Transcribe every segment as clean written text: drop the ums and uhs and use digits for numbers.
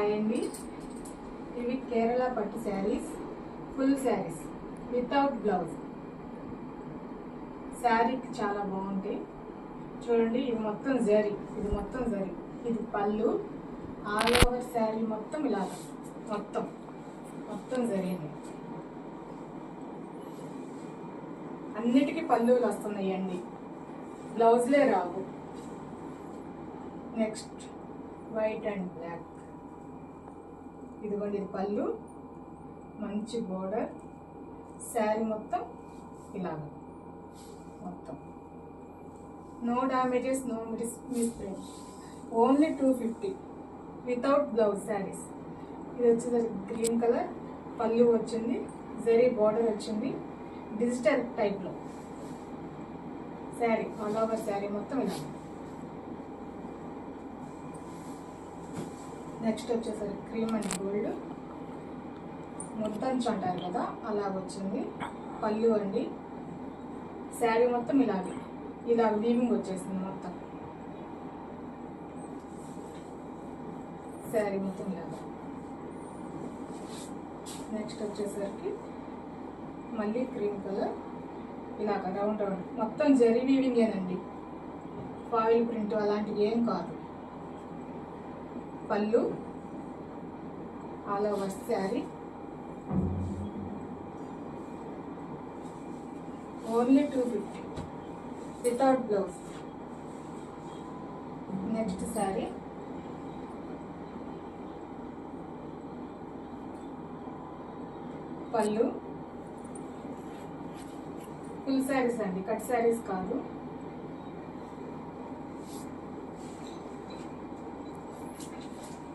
Hi అండి. ఇవి కేరళ పట్టు saris, full saris without blouse. శారీకి చాలా బాగుంటాయి. చూడండి, ఇది మొత్తం జరీ, ఇది పళ్ళు. ఆల్ ఓవర్ శారీ మొత్తం ఇలాగా మొత్తం జరీనే. అన్నిటికీ పళ్ళులు వస్తున్నాయండి, బ్లౌజ్లే రావు. Next white and black. ఇదిగోండి, ఇది పళ్ళు, మంచి బోర్డర్. శారీ మొత్తం ఇలాగా మొత్తం. No damages, no misprint. Only 250 without blouse saris. ఇది వచ్చేసరికి గ్రీన్ కలర్, పళ్ళు వచ్చింది, జరీ బోర్డర్ వచ్చింది, డిజిటల్ టైప్లో శారీ. ఆల్ ఓవర్ శారీ మొత్తం ఇలా. నెక్స్ట్ వచ్చేసరికి క్రీమ్ అండ్ గోల్డ్, ముద్దంచు అంటారు కదా, అలా వచ్చింది. పళ్ళు అండి, శారీ మొత్తం ఇలా వీవింగ్ వచ్చేసింది మొత్తం. శారీ మొత్తం ఇలాగా. నెక్స్ట్ వచ్చేసరికి మళ్ళీ క్రీమ్ కలర్, ఇలాగ రౌండ్ మొత్తం జరీ వీవింగేనండి, ఫాయిల్ ప్రింట్ అలాంటివి ఏం కాదు. పళ్ళు, all over sari, only 250 without blouse. Next sari పళ్ళు, ఫుల్ శారీస్ అండి, కట్ శారీస్ కాదు.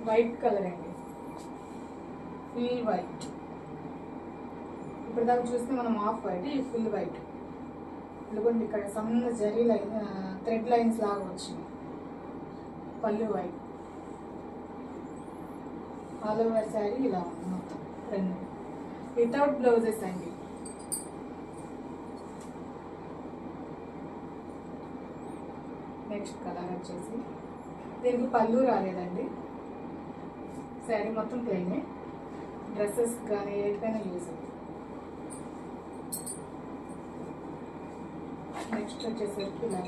వైట్ కలర్ అండి, ఫుల్ వైట్. ఇప్పుడు దాకా చూస్తే మనం ఆఫ్ వైట్, ఈ ఫుల్ వైట్. ఇదిగోండి, ఇక్కడ సన్న జరీ లైన్, థ్రెడ్ లైన్స్ లాగా వచ్చింది. పళ్ళు వైట్, ఆల్ ఓవర్ శారీ ఇలా ఉంది మొత్తం రెండు, వితౌట్ బ్లౌజెస్ అండి. నెక్స్ట్ కలర్ వచ్చేసి, దీనికి పళ్ళు రాలేదండి, శారీ మొత్తం ప్లెయినే. డ్రెస్సెస్ కానీ ఏదైనా యూజ్ అవుతుంది. నెక్స్ట్ వచ్చేసరికి ఇలా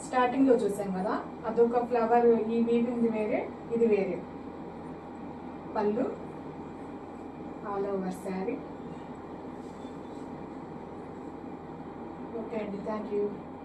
స్టార్టింగ్లో చూసాం కదా, అదొక ఫ్లవర్. ఈ వీవింగ్ వేరే, ఇది వేరే. పళ్ళు, ఆల్ ఓవర్ శారీ. ఓకే అండి, థ్యాంక్ యూ.